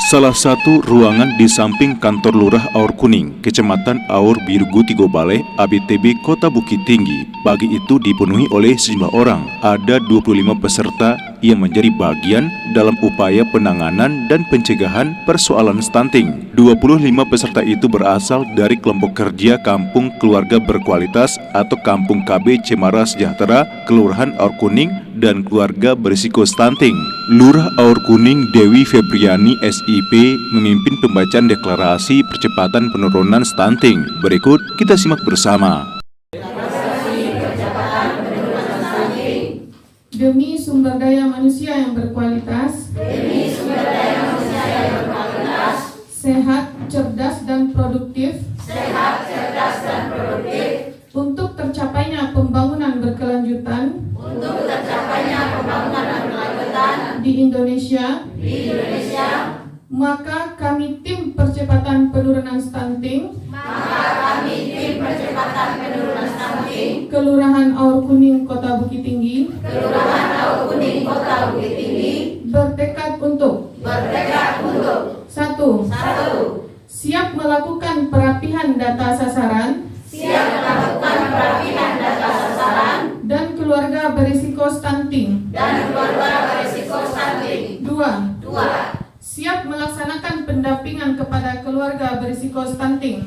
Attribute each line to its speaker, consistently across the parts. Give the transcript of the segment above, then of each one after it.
Speaker 1: Salah satu ruangan di samping kantor Lurah Aur Kuning, Kecamatan Aur Birugu Tigobale, ABTB Kota Bukit Tinggi. Pagi itu dipenuhi oleh sejumlah orang. Ada 25 peserta yang menjadi bagian dalam upaya penanganan dan pencegahan persoalan stunting. 25 peserta itu berasal dari kelompok kerja Kampung Keluarga Berkualitas atau Kampung KB Cemara Sejahtera, Kelurahan Aur Kuning, dan keluarga berisiko stunting. Lurah Aur Kuning Dewi Febriani SIP memimpin pembacaan deklarasi percepatan penurunan stunting. Berikut kita simak bersama.
Speaker 2: Demi sumber daya manusia yang berkualitas, sehat, cerdas, dan produktif, untuk tercapainya pembangunan berkelanjutan, di Indonesia, maka kami tim percepatan penurunan stunting, Kelurahan Aur Kuning Kota Bukit Tinggi, bertekad untuk 1. Siap melakukan perapihan data sasaran dan keluarga berisiko stunting. 2. Siap melaksanakan pendampingan kepada keluarga berisiko stunting.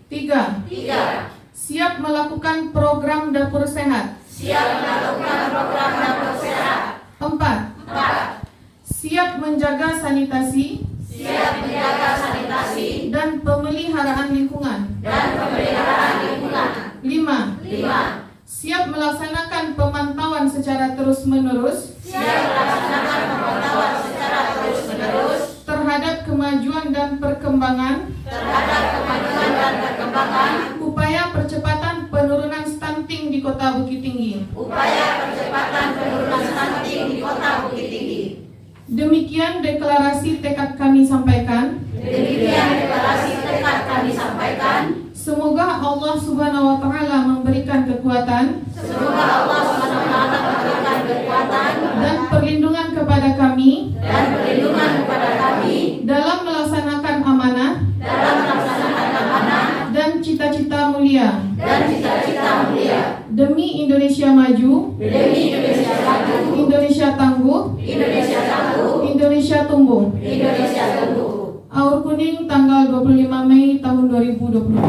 Speaker 2: 3. Siap melakukan program dapur sehat. 4. Siap menjaga sanitasi dan pemeliharaan lingkungan. 5. Siap melaksanakan pemantauan secara terus-menerus terhadap kemajuan dan perkembangan upaya percepatan penurunan stunting di Kota Bukit Tinggi. Demikian deklarasi tekad kami sampaikan. Semoga Allah Subhanahu wa Ta'ala memberikan kekuatan dan perlindungan kepada kami dalam melaksanakan amanah dan cita-cita mulia. Demi Indonesia maju, Indonesia tangguh, Indonesia tumbuh. Aur Kuning tanggal 25 Mei tahun 2020.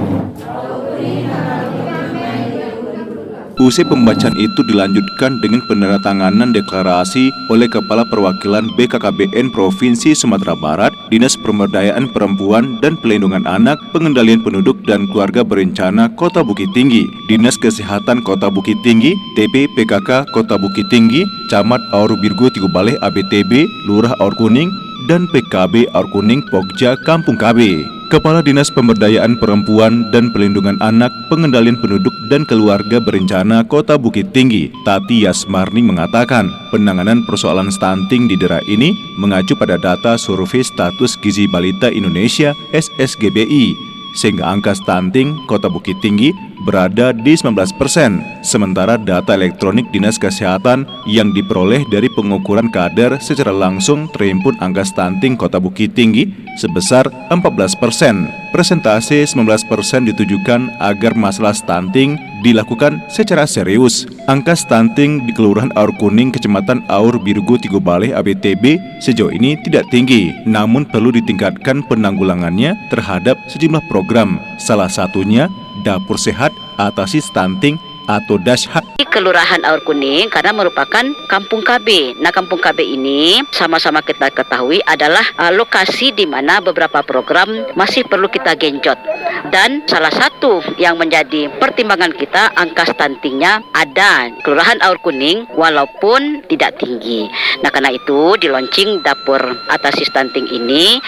Speaker 1: Usai pembacaan itu dilanjutkan dengan penandatanganan deklarasi oleh Kepala Perwakilan BKKBN Provinsi Sumatera Barat, Dinas Pemberdayaan Perempuan dan Pelindungan Anak, Pengendalian Penduduk dan Keluarga Berencana Kota Bukit Tinggi, Dinas Kesehatan Kota Bukit Tinggi, TP PKK Kota Bukit Tinggi, Camat Aur Birugu Tigobale ABTB, Lurah Aur Kuning, dan PKB Aur Kuning Pokja Kampung KB. Kepala Dinas Pemberdayaan Perempuan dan Pelindungan Anak, Pengendalian Penduduk dan Keluarga Berencana Kota Bukit Tinggi, Tati Yasmarni mengatakan, penanganan persoalan stunting di daerah ini mengacu pada data Survei Status Gizi Balita Indonesia (SSGBI), sehingga angka stunting Kota Bukit Tinggi berada di 19%, sementara data elektronik Dinas Kesehatan yang diperoleh dari pengukuran kadar secara langsung terhimpun angka stunting Kota Bukit Tinggi sebesar 14%. Persentase 19% ditujukan agar masalah stunting dilakukan secara serius. Angka stunting di Kelurahan Aur Kuning, Kecamatan Aur Birugu Tigobale ABTB sejauh ini tidak tinggi, namun perlu ditingkatkan penanggulangannya terhadap sejumlah program, salah satunya Dapur Sehat Atasi Stunting atau Dashhat.
Speaker 3: Kelurahan Aur Kuning karena merupakan kampung KB. Nah, kampung KB ini sama-sama kita ketahui adalah lokasi di mana beberapa program masih perlu kita genjot. Dan salah satu yang menjadi pertimbangan kita, angka stuntingnya ada Kelurahan Aur Kuning walaupun tidak tinggi. Nah, karena itu di launching Dapur Atasi Stunting ini.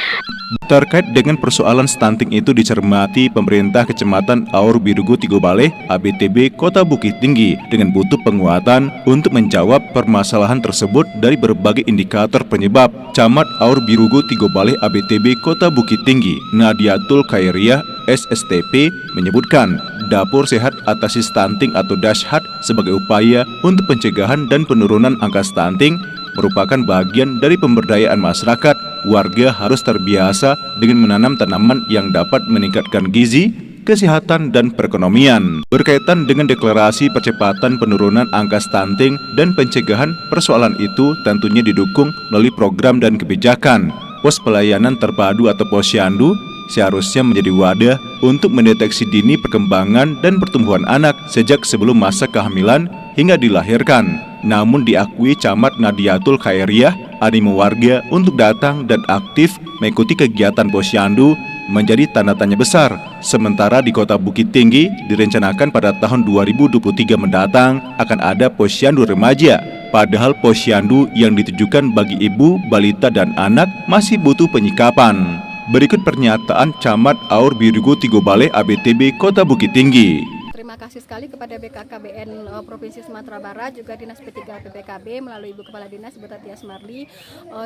Speaker 1: Terkait dengan persoalan stunting itu dicermati pemerintah Kecamatan Aur Birugu Tigobale ABTB Kota Bukit Tinggi dengan butuh penguatan untuk menjawab permasalahan tersebut dari berbagai indikator penyebab. Camat Aur Birugu Tigobale ABTB Kota Bukit Tinggi, Nadiatul Khairiah SSTP menyebutkan Dapur Sehat Atasi Stunting atau Dashhat sebagai upaya untuk pencegahan dan penurunan angka stunting merupakan bagian dari pemberdayaan masyarakat. Warga harus terbiasa dengan menanam tanaman yang dapat meningkatkan gizi, kesehatan, dan perekonomian. Berkaitan dengan deklarasi percepatan penurunan angka stunting dan pencegahan persoalan itu tentunya didukung melalui program dan kebijakan. Pos Pelayanan Terpadu atau Posyandu seharusnya menjadi wadah untuk mendeteksi dini perkembangan dan pertumbuhan anak sejak sebelum masa kehamilan hingga dilahirkan. Namun diakui Camat Nadiatul Khairiyah, animo warga untuk datang dan aktif mengikuti kegiatan Posyandu menjadi tanda tanya besar. Sementara di Kota Bukit Tinggi direncanakan pada tahun 2023 mendatang akan ada Posyandu remaja. Padahal Posyandu yang ditujukan bagi ibu, balita, dan anak masih butuh penyikapan. Berikut pernyataan Camat Aur Birugo Tigobale ABTB Kota Bukit Tinggi.
Speaker 4: Terima kasih sekali kepada BKKBN Provinsi Sumatera Barat, juga Dinas P3 PPKB melalui Ibu Kepala Dinas Bu Tatia Sumardi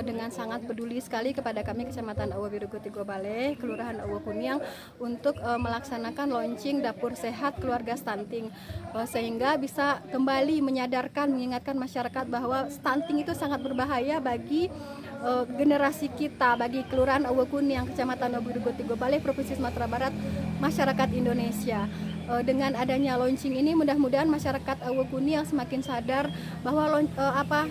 Speaker 4: dengan sangat peduli sekali kepada kami Kecamatan Aur Birugo Tigobale, Kelurahan Aur Kuniang untuk melaksanakan launching Dapur Sehat Keluarga Stunting sehingga bisa kembali menyadarkan, mengingatkan masyarakat bahwa stunting itu sangat berbahaya bagi generasi kita, bagi Kelurahan Aur Kuniang, Kecamatan Aur Birugo Tigobale, Provinsi Sumatera Barat, masyarakat Indonesia. Dengan adanya launching ini mudah-mudahan masyarakat Aur Kuniang semakin sadar bahwa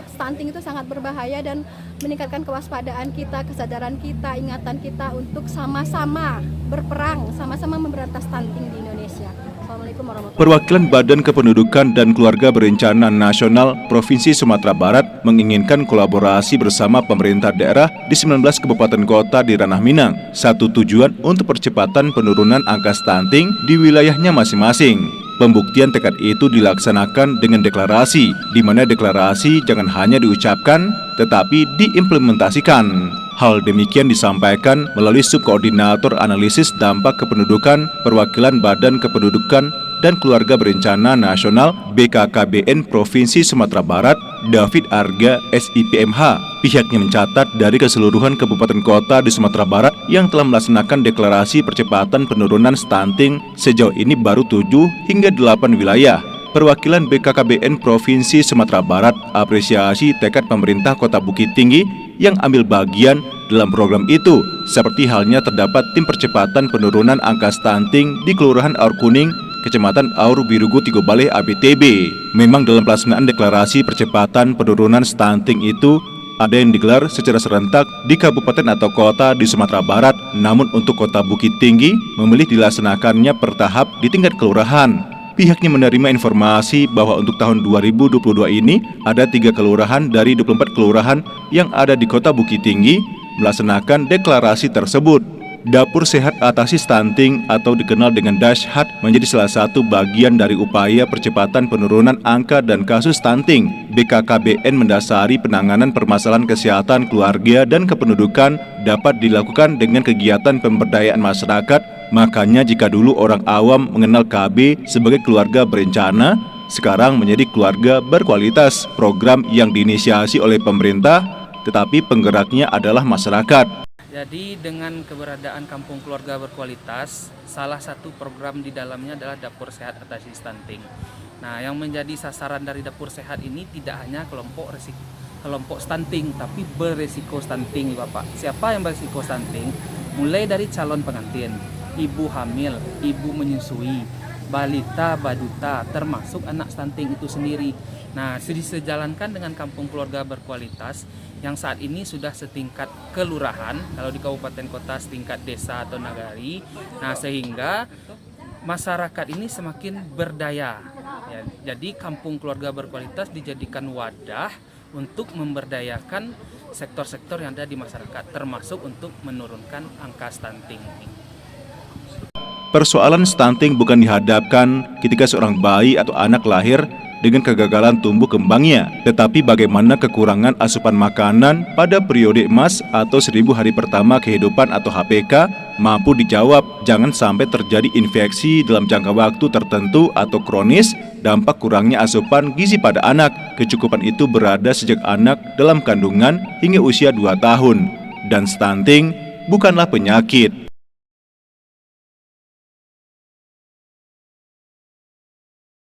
Speaker 4: stunting itu sangat berbahaya dan meningkatkan kewaspadaan kita, kesadaran kita, ingatan kita untuk sama-sama berperang, sama-sama memberantas stunting di Indonesia. Assalamualaikum warahmatullahi wabarakatuh.
Speaker 1: Perwakilan Badan Kependudukan dan Keluarga Berencana Nasional Provinsi Sumatera Barat menginginkan kolaborasi bersama pemerintah daerah di 19 kabupaten kota di ranah Minang. Satu tujuan untuk percepatan penurunan angka stunting di wilayahnya masing-masing. Pembuktian tekad itu dilaksanakan dengan deklarasi, di mana deklarasi jangan hanya diucapkan, tetapi diimplementasikan. Hal demikian disampaikan melalui Subkoordinator Analisis Dampak Kependudukan Perwakilan Badan Kependudukan dan Keluarga Berencana Nasional BKKBN Provinsi Sumatera Barat, David Arga SIPMH. Pihaknya mencatat dari keseluruhan kabupaten kota di Sumatera Barat yang telah melaksanakan deklarasi percepatan penurunan stunting sejauh ini baru 7 hingga 8 wilayah. Perwakilan BKKBN Provinsi Sumatera Barat apresiasi tekad pemerintah Kota Bukit Tinggi yang ambil bagian dalam program itu, seperti halnya terdapat tim percepatan penurunan angka stunting di Kelurahan Aur Kuning, Kecamatan Aur Birugo Tigobale ABTB. Memang dalam pelaksanaan deklarasi percepatan penurunan stunting itu ada yang digelar secara serentak di kabupaten atau kota di Sumatera Barat, namun untuk Kota Bukit Tinggi memilih dilaksanakannya bertahap di tingkat kelurahan. Pihaknya menerima informasi bahwa untuk tahun 2022 ini ada 3 kelurahan dari 24 kelurahan yang ada di Kota Bukit Tinggi melaksanakan deklarasi tersebut. Dapur Sehat Atasi Stunting atau dikenal dengan Dashhat menjadi salah satu bagian dari upaya percepatan penurunan angka dan kasus stunting. BKKBN mendasari penanganan permasalahan kesehatan keluarga dan kependudukan dapat dilakukan dengan kegiatan pemberdayaan masyarakat. Makanya jika dulu orang awam mengenal KB sebagai keluarga berencana, sekarang menjadi keluarga berkualitas, program yang diinisiasi oleh pemerintah, tetapi penggeraknya adalah masyarakat.
Speaker 5: Jadi dengan keberadaan Kampung Keluarga Berkualitas, salah satu program di dalamnya adalah Dapur Sehat Atasi Stunting. Nah, yang menjadi sasaran dari Dapur Sehat ini tidak hanya kelompok stunting, tapi beresiko stunting, Bapak. Siapa yang beresiko stunting? Mulai dari calon pengantin, ibu hamil, ibu menyusui, balita, baduta, termasuk anak stunting itu sendiri. Nah, disejalankan dengan Kampung Keluarga Berkualitas yang saat ini sudah setingkat kelurahan, kalau di kabupaten kota setingkat desa atau nagari. Nah, sehingga masyarakat ini semakin berdaya. Ya, jadi Kampung Keluarga Berkualitas dijadikan wadah untuk memberdayakan sektor-sektor yang ada di masyarakat, termasuk untuk menurunkan angka stunting.
Speaker 1: Persoalan stunting bukan dihadapkan ketika seorang bayi atau anak lahir dengan kegagalan tumbuh kembangnya, tetapi bagaimana kekurangan asupan makanan pada periode emas atau 1000 hari pertama kehidupan atau HPK mampu dijawab. Jangan sampai terjadi infeksi dalam jangka waktu tertentu atau kronis, dampak kurangnya asupan gizi pada anak. Kecukupan itu berada sejak anak dalam kandungan hingga usia 2 tahun. Dan stunting bukanlah penyakit.